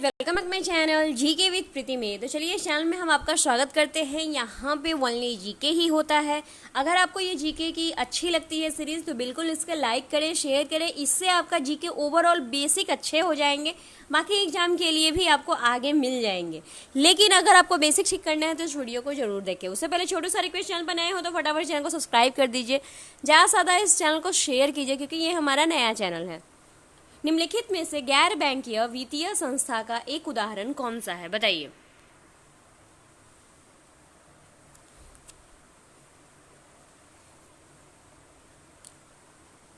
Welcome back my channel GK with Preeti में। तो चलिए इस चैनल में हम आपका स्वागत करते हैं। यहाँ पे ओनली जीके ही होता है। अगर आपको ये जीके की अच्छी लगती है सीरीज तो बिल्कुल इसका लाइक करें, शेयर करें। इससे आपका जीके ओवरऑल बेसिक अच्छे हो जाएंगे, बाकी एग्जाम के लिए भी आपको आगे मिल जाएंगे। लेकिन अगर आपको बेसिक ठीक करना है तो इस वीडियो को जरूर देखें। उससे पहले छोटे सा रिक्वेस्ट, चैनल पर नए हो तो फटाफट चैनल को सब्सक्राइब कर दीजिए, ज़्यादा से ज़्यादा इस चैनल को शेयर कीजिए क्योंकि ये हमारा नया चैनल है। निम्नलिखित में से गैर बैंकीय वित्तीय संस्था का एक उदाहरण कौन सा है, बताइए।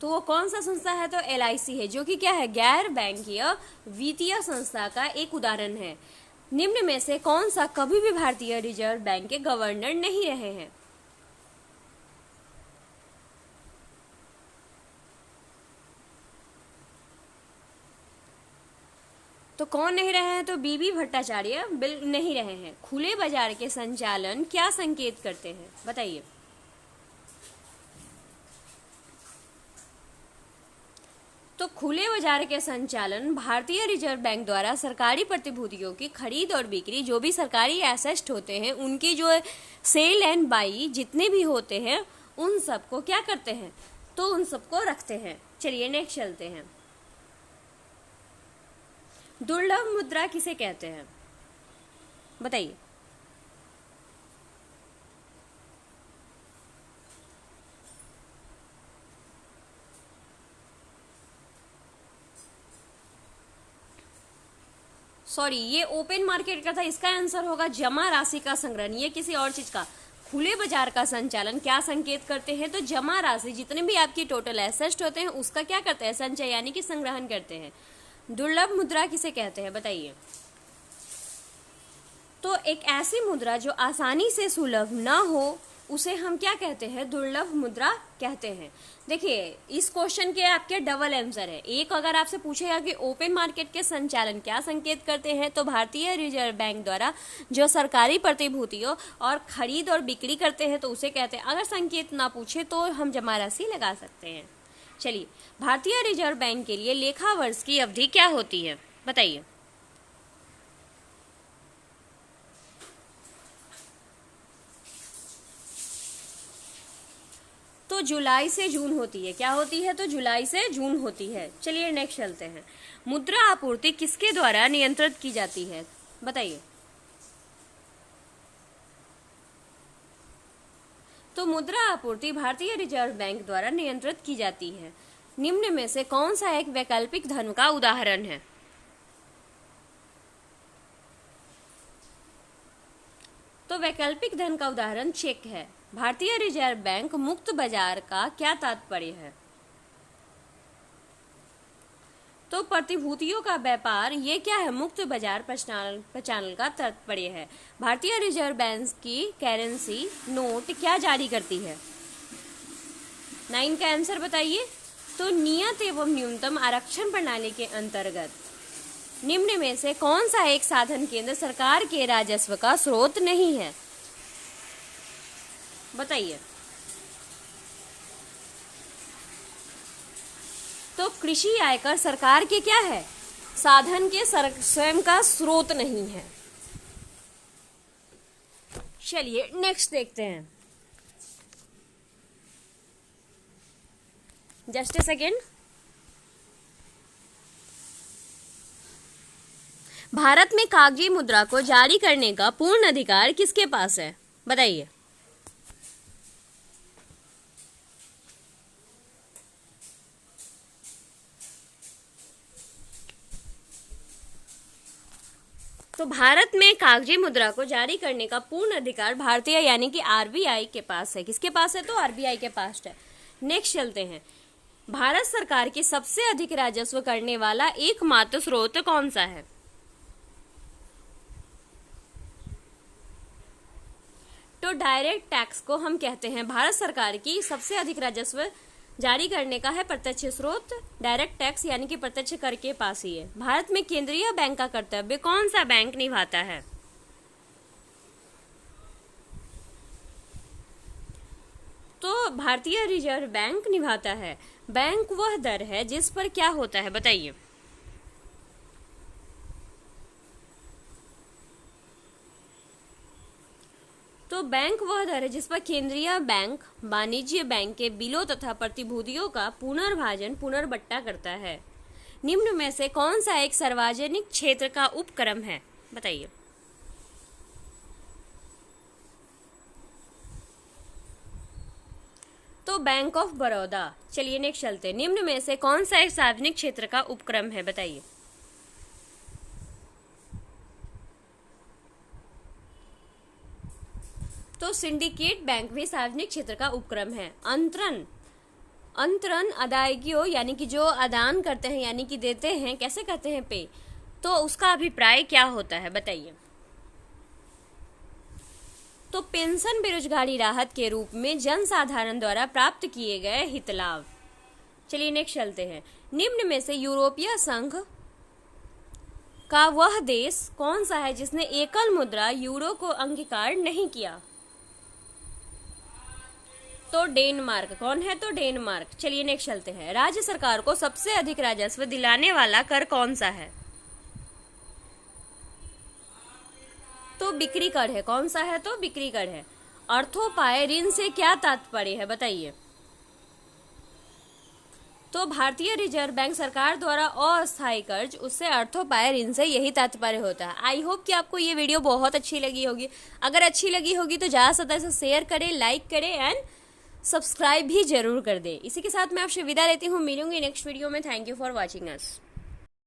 तो वो कौन सा संस्था है? तो LIC है, जो कि क्या है, गैर बैंकीय वित्तीय संस्था का एक उदाहरण है। निम्न में से कौन सा कभी भी भारतीय रिजर्व बैंक के गवर्नर नहीं रहे हैं? तो कौन नहीं रहे हैं? तो BB भट्टाचार्य नहीं रहे हैं। खुले बाजार के संचालन क्या संकेत करते हैं, बताइए। तो खुले बाजार के संचालन भारतीय रिजर्व बैंक द्वारा सरकारी प्रतिभूतियों की खरीद और बिक्री, जो भी सरकारी एसेट होते हैं उनकी जो सेल एंड बाई जितने भी होते हैं उन सबको क्या करते हैं, तो उन सबको रखते हैं। चलिए नेक्स्ट चलते हैं। दुर्लभ मुद्रा किसे कहते हैं, बताइए। सॉरी, ये ओपन मार्केट का था, इसका आंसर होगा जमा राशि का संग्रहण। ये किसी और चीज का। खुले बाजार का संचालन क्या संकेत करते हैं? तो जमा राशि, जितने भी आपकी टोटल एसेट होते हैं उसका क्या करते हैं, संचय यानी कि संग्रहण करते हैं। दुर्लभ मुद्रा किसे कहते हैं, बताइए। तो एक ऐसी मुद्रा जो आसानी से सुलभ ना हो उसे हम क्या कहते हैं, दुर्लभ मुद्रा कहते हैं। देखिए इस क्वेश्चन के आपके डबल आंसर है। एक अगर आपसे पूछेगा कि ओपन मार्केट के संचालन क्या संकेत करते हैं, तो भारतीय रिजर्व बैंक द्वारा जो सरकारी प्रतिभूतियों और खरीद और बिक्री करते हैं तो उसे कहते हैं। अगर संकेत ना पूछे तो हम जमा राशि लगा सकते हैं। चलिए, भारतीय रिजर्व बैंक के लिए लेखा वर्ष की अवधि क्या होती है, बताइए। तो जुलाई से जून होती है। क्या होती है? तो जुलाई से जून होती है। चलिए नेक्स्ट चलते हैं। मुद्रा आपूर्ति किसके द्वारा नियंत्रित की जाती है, बताइए। तो मुद्रा आपूर्ति भारतीय रिजर्व बैंक द्वारा नियंत्रित की जाती है। निम्न में से कौन सा एक वैकल्पिक धन का उदाहरण है? तो वैकल्पिक धन का उदाहरण चेक है। भारतीय रिजर्व बैंक मुक्त बाजार का क्या तात्पर्य है? तो प्रतिभूतियों का व्यापार, ये क्या है, मुक्त बाजार प्रचलन का तात्पर्य है। भारतीय रिजर्व बैंक की करेंसी नोट क्या जारी करती है? 9 का आंसर बताइए। तो नियत एवं न्यूनतम आरक्षण प्रणाली के अंतर्गत निम्न में से कौन सा एक साधन केंद्र सरकार के राजस्व का स्रोत नहीं है, बताइए। तो कृषि आयकर सरकार के क्या है, साधन के स्वयं का स्रोत नहीं है। चलिए नेक्स्ट देखते हैं। Just a second. भारत में कागजी मुद्रा को जारी करने का पूर्ण अधिकार किसके पास है, बताइए। तो भारत में कागजी मुद्रा को जारी करने का पूर्ण अधिकार भारतीय यानी कि RBI के पास है। किसके पास है? तो RBI के पास है। नेक्स्ट चलते हैं। भारत सरकार की सबसे अधिक राजस्व करने वाला एकमात्र स्रोत कौन सा है? तो डायरेक्ट टैक्स को हम कहते हैं, भारत सरकार की सबसे अधिक राजस्व जारी करने का है प्रत्यक्ष स्रोत डायरेक्ट टैक्स यानी कि प्रत्यक्ष कर के पास ही है। भारत में केंद्रीय बैंक का कर्तव्य कौन सा बैंक निभाता है? तो भारतीय रिजर्व बैंक निभाता है। बैंक वह दर है जिस पर क्या होता है, बताइए। तो बैंक वह दर है जिस पर केंद्रीय बैंक वाणिज्य बैंक के बिलों तथा प्रतिभूतियों का पुनर्बट्टा करता है। निम्न में से कौन सा एक सार्वजनिक क्षेत्र का उपक्रम है, बताइए। तो बैंक ऑफ बड़ौदा। चलिए नेक्स्ट चलते हैं। निम्न में से कौन सा एक सार्वजनिक क्षेत्र का उपक्रम है, बताइए। तो सिंडिकेट बैंक भी सार्वजनिक क्षेत्र का उपक्रम है। अंतरण अदायगियों यानी कि जो अदान करते हैं यानी कि देते हैं, कैसे करते हैं पे, तो उसका अभिप्राय क्या होता है, बताइए। तो पेंशन बेरोजगारी राहत के रूप में जनसाधारण द्वारा प्राप्त किए गए हित लाभ। चलिए नेक्स्ट चलते हैं। निम्न में से यूरोपीय संघ का वह देश कौन सा है जिसने एकल मुद्रा यूरो को अंगीकार नहीं किया। तो डेनमार्क। कौन है, तो डेनमार्क। चलिए नेक्स्ट चलते हैं। राज्य सरकार को सबसे अधिक राजस्व दिलाने वाला कर कौन सा है। तो बिक्री कर है। कौन सा है, तो बिक्री कर है। अर्थोपाय ऋण से क्या तात्पर्य है, बताइए। तो भारतीय रिजर्व बैंक सरकार द्वारा अस्थायी कर्ज, उससे अर्थोपाय ऋण से यही तात्पर्य होता है। आई होप कि आपको ये वीडियो बहुत अच्छी लगी होगी। अगर अच्छी लगी होगी तो ज़्यादा से ज़्यादा शेयर करें, लाइक करें एंड सब्सक्राइब भी जरूर कर दें। इसी के साथ मैं आपसे विदा लेती हूँ। मिलूंगी नेक्स्ट वीडियो में। Thank you for watching us.